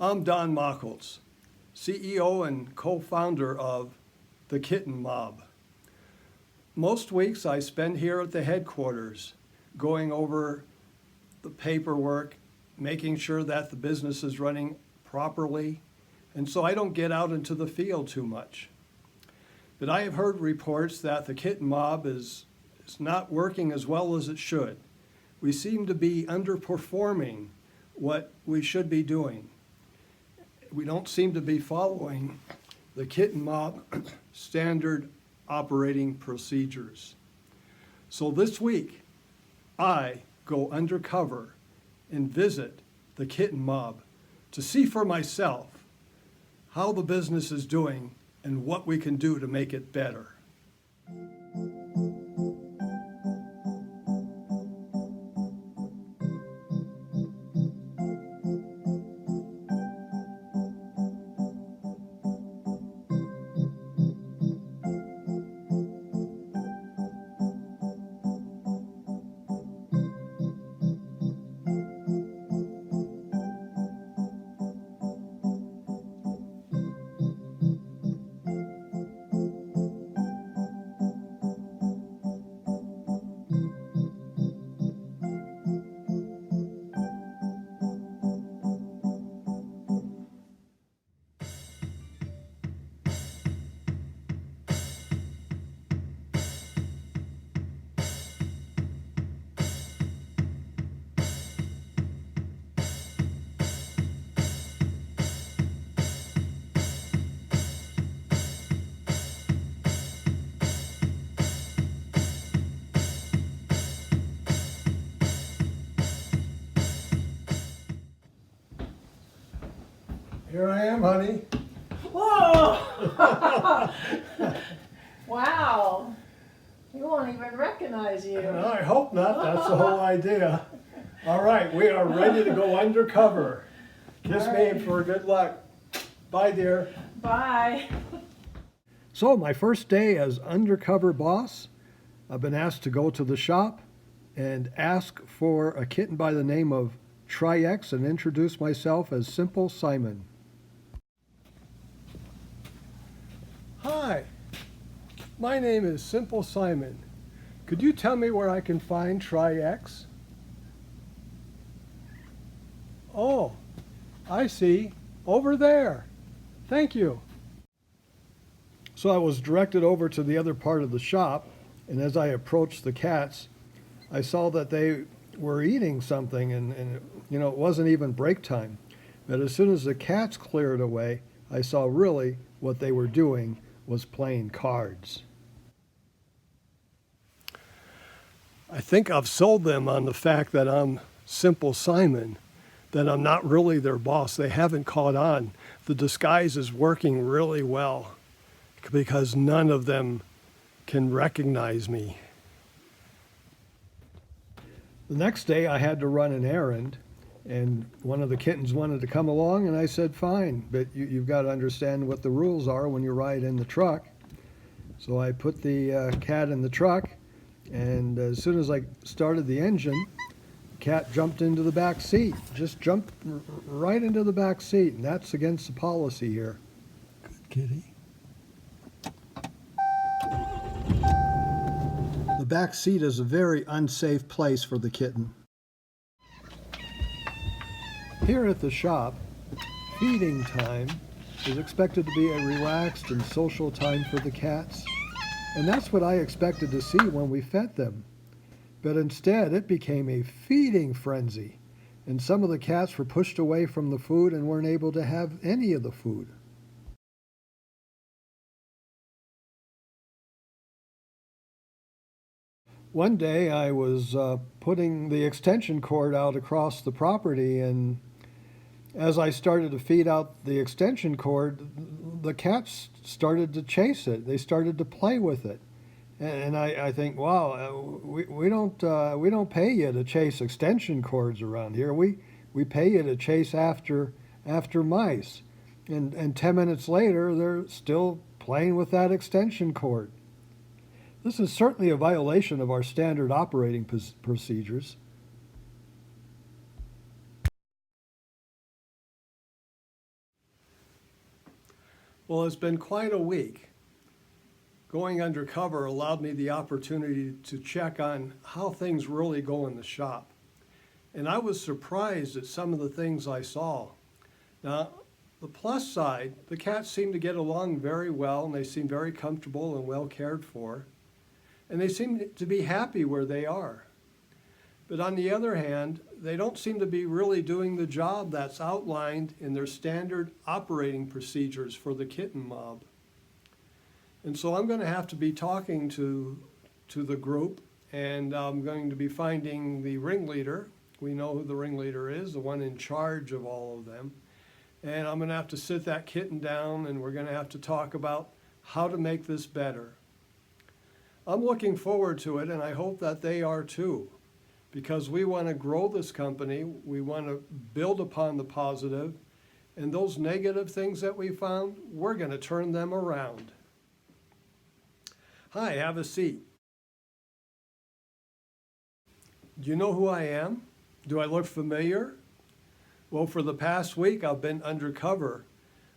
I'm Don Mockles, CEO and co-founder of the Kitten Mob. Most weeks I spend here at the headquarters going over the paperwork, making sure that the business is running properly, and so I don't get out into the field too much. But I have heard reports that the Kitten Mob is not working as well as it should. We seem to be underperforming what we should be doing. We don't seem to be following the Kitten Mob standard operating procedures. So this week, I go undercover and visit the Kitten Mob to see for myself how the business is doing and what we can do to make it better. Here I am, honey. Whoa! Wow. He won't even recognize you. Well, I hope not. That's the whole idea. All right, we are ready to go undercover. Kiss me and for good luck. Bye, dear. Bye. So my first day as undercover boss, I've been asked to go to the shop and ask for a kitten by the name of Tri-X and introduce myself as Simple Simon. Hi, my name is Simple Simon. Could you tell me where I can find Tri-X? Oh, I see. Over there. Thank you. So I was directed over to the other part of the shop, and as I approached the cats, I saw that they were eating something, and you know, it wasn't even break time. But as soon as the cats cleared away, I saw really what they were doing was playing cards. I think I've sold them on the fact that I'm Simple Simon, that I'm not really their boss. They haven't caught on. The disguise is working really well because none of them can recognize me. The next day I had to run an errand, and one of the kittens wanted to come along, and I said, fine, but you've got to understand what the rules are when you ride in the truck. So I put the cat in the truck, and as soon as I started the engine, the cat jumped into the back seat, just jumped right into the back seat, and that's against the policy here. Good kitty. The back seat is a very unsafe place for the kitten. Here at the shop, feeding time is expected to be a relaxed and social time for the cats. And that's what I expected to see when we fed them. But instead, it became a feeding frenzy. And some of the cats were pushed away from the food and weren't able to have any of the food. One day I was putting the extension cord out across the property, and as I started to feed out the extension cord, the cats started to chase it. They started to play with it. And I think, wow, we don't pay you to chase extension cords around here. We pay you to chase after mice. And 10 minutes later, they're still playing with that extension cord. This is certainly a violation of our standard operating procedures. Well, it's been quite a week. Going undercover allowed me the opportunity to check on how things really go in the shop. And I was surprised at some of the things I saw. Now, the plus side, the cats seem to get along very well, and they seem very comfortable and well cared for. And they seem to be happy where they are. But on the other hand, they don't seem to be really doing the job that's outlined in their standard operating procedures for the kitten mob. And so I'm going to have to be talking to the group, and I'm going to be finding the ringleader. We know who the ringleader is, the one in charge of all of them. And I'm going to have to sit that kitten down, and we're going to have to talk about how to make this better. I'm looking forward to it, and I hope that they are too, because we want to grow this company. We want to build upon the positive, and those negative things that we found, we're going to turn them around. Hi, have a seat. Do you know who I am? Do I look familiar? Well, for the past week, I've been undercover.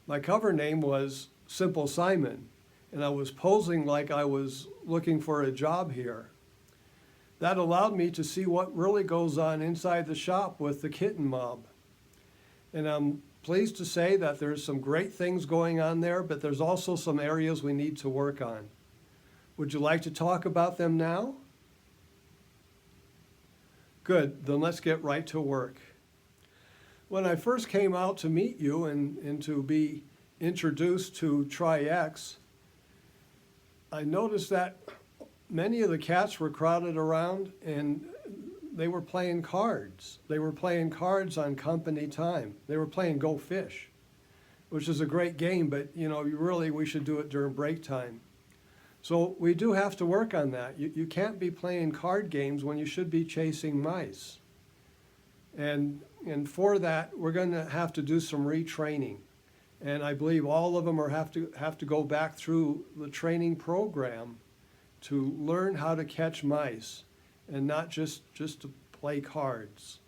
My cover name was Simple Simon, and I was posing like I was looking for a job here. That allowed me to see what really goes on inside the shop with the Kitten Mob. And I'm pleased to say that there's some great things going on there, but there's also some areas we need to work on. Would you like to talk about them now? Good, then let's get right to work. When I first came out to meet you and to be introduced to Tri-X, I noticed that many of the cats were crowded around and they were playing cards. They were playing cards on company time. They were playing Go Fish, which is a great game, but we should do it during break time. So we do have to work on that. You can't be playing card games when you should be chasing mice. And for that, we're going to have to do some retraining. And I believe all of them have to go back through the training program to learn how to catch mice and not just to play cards.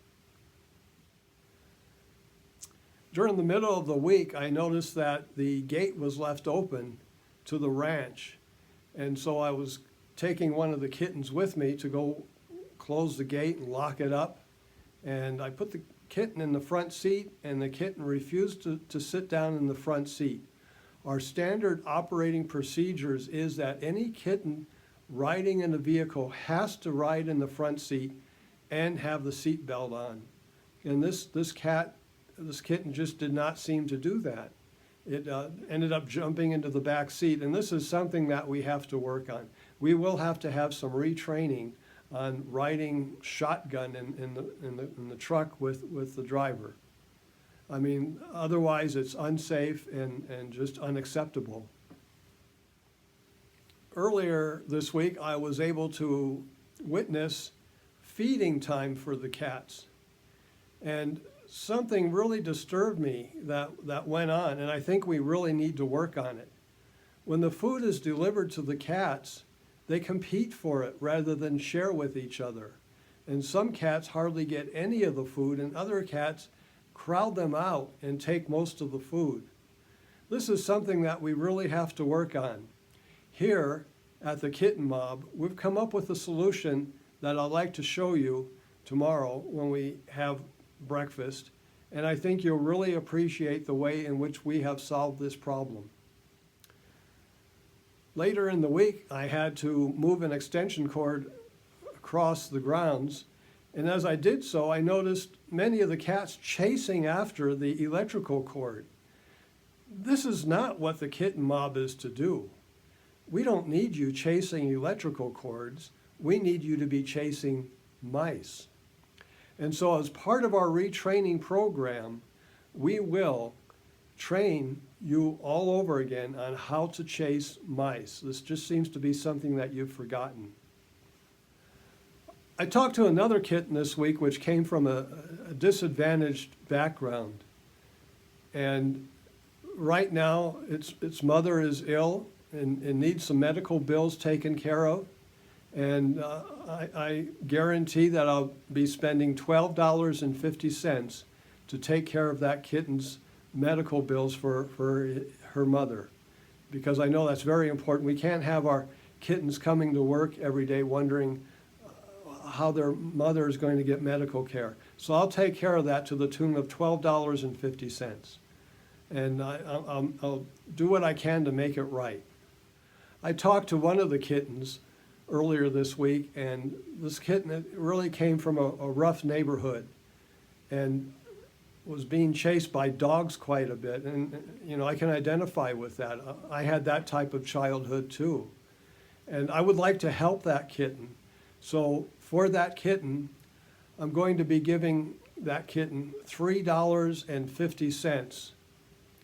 During the middle of the week, I noticed that the gate was left open to the ranch. And so I was taking one of the kittens with me to go close the gate and lock it up. And I put the kitten in the front seat, and the kitten refused to sit down in the front seat. Our standard operating procedures is that any kitten riding in a vehicle has to ride in the front seat and have the seat belt on. And this kitten just did not seem to do that. It ended up jumping into the back seat, and this is something that we have to work on. We will have to have some retraining on riding shotgun in the truck with the driver. I mean, otherwise it's unsafe and just unacceptable. Earlier this week, I was able to witness feeding time for the cats. And something really disturbed me that went on, and I think we really need to work on it. When the food is delivered to the cats, they compete for it rather than share with each other. And some cats hardly get any of the food, and other cats crowd them out and take most of the food. This is something that we really have to work on. Here at the Kitten Mob, we've come up with a solution that I'd like to show you tomorrow when we have breakfast, and I think you'll really appreciate the way in which we have solved this problem. Later in the week, I had to move an extension cord across the grounds, and as I did so, I noticed many of the cats chasing after the electrical cord. This is not what the Kitten Mob is to do. We don't need you chasing electrical cords. We need you to be chasing mice. And so as part of our retraining program, we will train you all over again on how to chase mice. This just seems to be something that you've forgotten. I talked to another kitten this week which came from a disadvantaged background. And right now, its mother is ill and needs some medical bills taken care of. And I guarantee that I'll be spending $12.50 to take care of that kitten's medical bills for her mother. because I know that's very important. We can't have our kittens coming to work every day wondering how their mother is going to get medical care. So I'll take care of that to the tune of $12.50. And I'll do what I can to make it right. I talked to one of the kittens earlier this week, and this kitten really came from a rough neighborhood and was being chased by dogs quite a bit. And, you know, I can identify with that. I had that type of childhood too. And I would like to help that kitten. So for that kitten, I'm going to be giving that kitten $3.50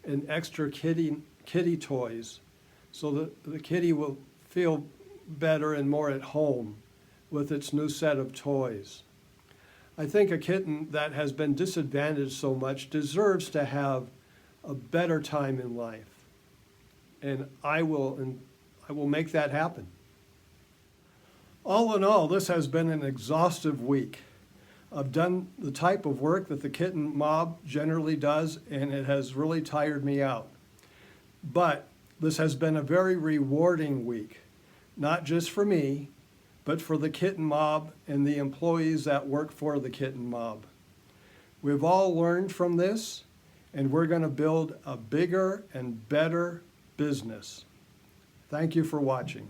in extra kitty toys, so that the kitty will feel better and more at home with its new set of toys. I think a kitten that has been disadvantaged so much deserves to have a better time in life. And I will make that happen. All in all, this has been an exhaustive week. I've done the type of work that the Kitten Mob generally does, and it has really tired me out. But this has been a very rewarding week, not just for me, but for the Kitten Mob and the employees that work for the Kitten Mob. We've all learned from this, and we're going to build a bigger and better business. Thank you for watching.